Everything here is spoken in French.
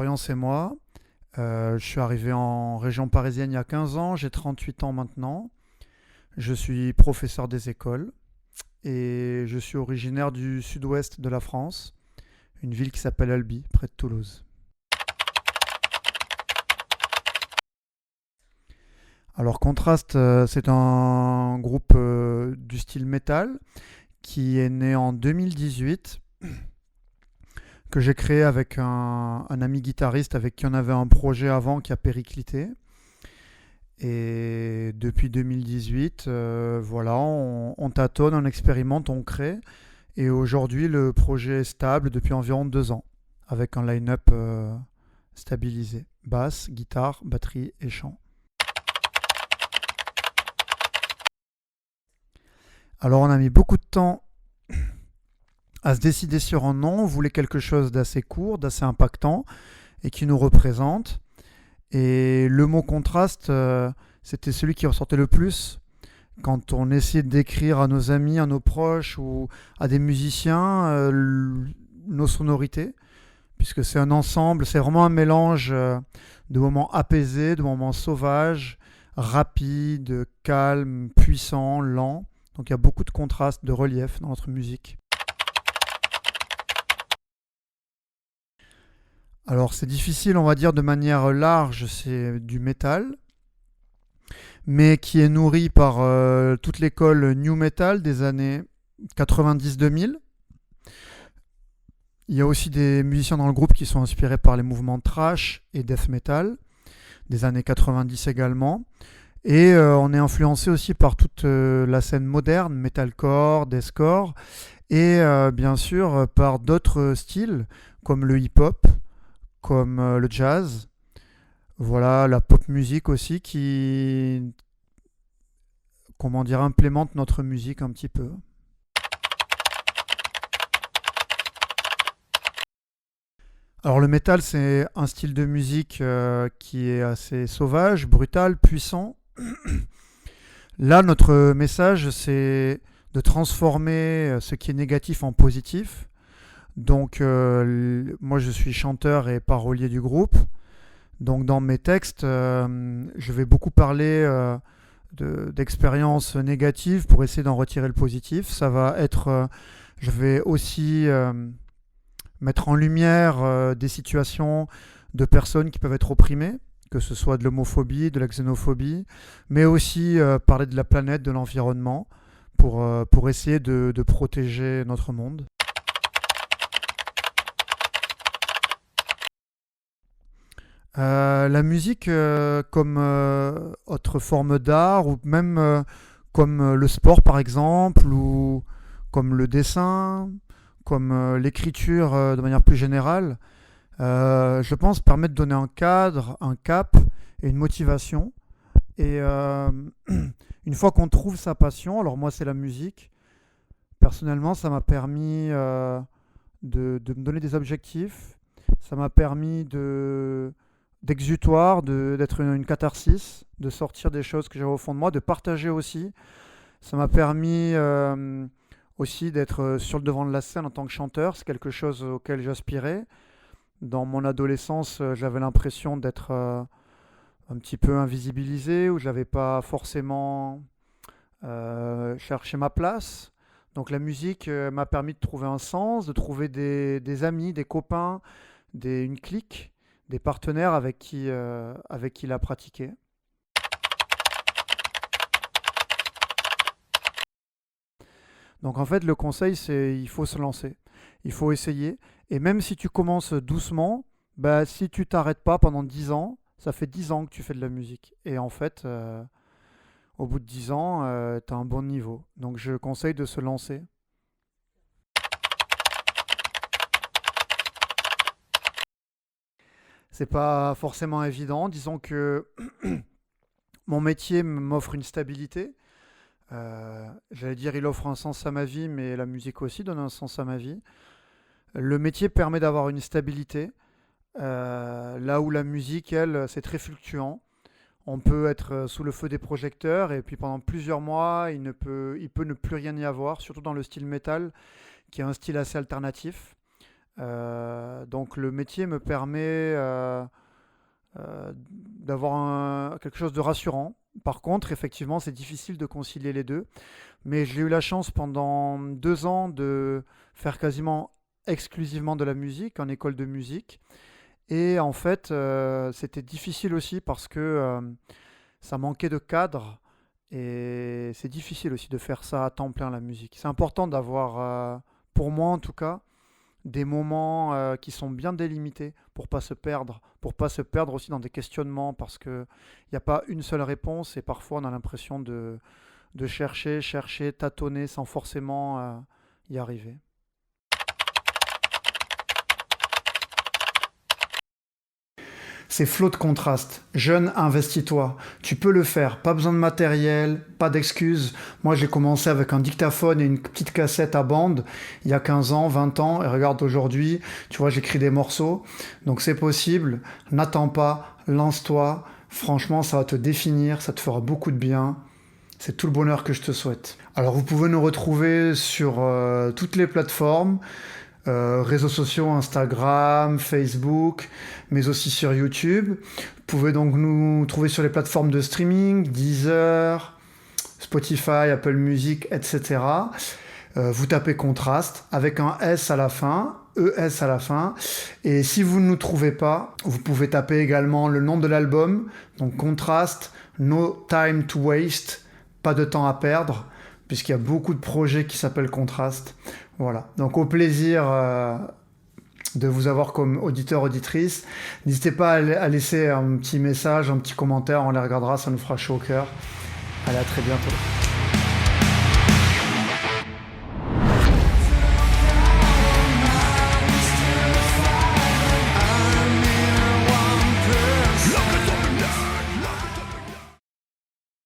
Florian, c'est moi. Je suis arrivé en région parisienne il y a 15 ans, j'ai 38 ans maintenant. Je suis professeur des écoles et je suis originaire du sud-ouest de la France, une ville qui s'appelle Albi, près de Toulouse. Alors Contraste, c'est un groupe du style métal qui est né en 2018, que j'ai créé avec un ami guitariste avec qui on avait un projet avant qui a périclité. Et depuis 2018, voilà, on tâtonne, on expérimente, on crée. Et aujourd'hui, le projet est stable depuis environ 2 ans, avec un line-up stabilisé. Basse, guitare, batterie et chant. Alors on a mis beaucoup de temps à se décider sur un nom. On voulait quelque chose d'assez court, d'assez impactant et qui nous représente. Et le mot contraste, c'était celui qui ressortait le plus quand on essayait de décrire à nos amis, à nos proches ou à des musiciens nos sonorités, puisque c'est un ensemble, c'est vraiment un mélange de moments apaisés, de moments sauvages, rapides, calmes, puissants, lents. Donc il y a beaucoup de contrastes, de relief dans notre musique. Alors c'est difficile, on va dire de manière large, c'est du métal, mais qui est nourri par toute l'école new metal des années 90-2000. Il y a aussi des musiciens dans le groupe qui sont inspirés par les mouvements thrash et death metal des années 90 également. Et on est influencé aussi par toute la scène moderne, metalcore, deathcore, et bien sûr par d'autres styles comme le hip-hop, comme le jazz, voilà, la pop music aussi qui, comment dire, implémente notre musique un petit peu. Alors le metal, c'est un style de musique qui est assez sauvage, brutal, puissant. Là, notre message, c'est de transformer ce qui est négatif en positif. Donc, moi, je suis chanteur et parolier du groupe. Donc, dans mes textes, je vais beaucoup parler d'expériences négatives pour essayer d'en retirer le positif. Ça va être, je vais aussi mettre en lumière des situations de personnes qui peuvent être opprimées, que ce soit de l'homophobie, de la xénophobie, mais aussi parler de la planète, de l'environnement, pour essayer de protéger notre monde. La musique comme autre forme d'art, ou même comme le sport par exemple, ou comme le dessin, comme l'écriture de manière plus générale, je pense permet de donner un cadre, un cap et une motivation. Et une fois qu'on trouve sa passion, alors moi c'est la musique, personnellement ça m'a permis de me donner des objectifs, ça m'a permis d'exutoire, d'être une catharsis, de sortir des choses que j'avais au fond de moi, de partager aussi. Ça m'a permis aussi d'être sur le devant de la scène en tant que chanteur. C'est quelque chose auquel j'aspirais. Dans mon adolescence, j'avais l'impression d'être un petit peu invisibilisé, où je n'avais pas forcément cherché ma place. Donc la musique m'a permis de trouver un sens, de trouver des amis, des copains, une clique, des partenaires avec qui la pratiquer. Donc en fait, le conseil, c'est il faut se lancer. Il faut essayer. Et même si tu commences doucement, bah, si tu t'arrêtes pas pendant 10 ans, ça fait 10 ans que tu fais de la musique. Et en fait, au bout de 10 ans, tu as un bon niveau. Donc je conseille de se lancer. C'est pas forcément évident. Disons que mon métier m'offre une stabilité. J'allais dire il offre un sens à ma vie, mais la musique aussi donne un sens à ma vie. Le métier permet d'avoir une stabilité, là où la musique, elle, c'est très fluctuant. On peut être sous le feu des projecteurs et puis pendant plusieurs mois, il peut ne plus rien y avoir, surtout dans le style métal, qui est un style assez alternatif. Donc le métier me permet d'avoir quelque chose de rassurant. Par contre, effectivement, c'est difficile de concilier les deux. Mais j'ai eu la chance pendant 2 ans de faire quasiment exclusivement de la musique en école de musique. Et en fait, c'était difficile aussi parce que ça manquait de cadre. Et c'est difficile aussi de faire ça à temps plein, la musique. C'est important d'avoir, pour moi en tout cas, des moments qui sont bien délimités pour pas se perdre aussi dans des questionnements, parce qu'il n'y a pas une seule réponse et parfois on a l'impression de chercher, chercher, tâtonner sans forcément y arriver. C'est flot de contraste. Jeune, investis-toi. Tu peux le faire. Pas besoin de matériel, pas d'excuses. Moi, j'ai commencé avec un dictaphone et une petite cassette à bande il y a 15 ans, 20 ans. Et regarde aujourd'hui, tu vois, j'écris des morceaux. Donc c'est possible. N'attends pas. Lance-toi. Franchement, ça va te définir. Ça te fera beaucoup de bien. C'est tout le bonheur que je te souhaite. Alors, vous pouvez nous retrouver sur toutes les plateformes. Réseaux sociaux, Instagram, Facebook, mais aussi sur YouTube. Vous pouvez donc nous trouver sur les plateformes de streaming, Deezer, Spotify, Apple Music, etc. Vous tapez Contraste avec un S à la fin, ES à la fin. Et si vous ne nous trouvez pas, vous pouvez taper également le nom de l'album, donc Contraste, No Time to Waste, pas de temps à perdre, puisqu'il y a beaucoup de projets qui s'appellent Contraste. Voilà, donc au plaisir de vous avoir comme auditeur, auditrice. N'hésitez pas à laisser un petit message, un petit commentaire, on les regardera, ça nous fera chaud au cœur. Allez, à très bientôt.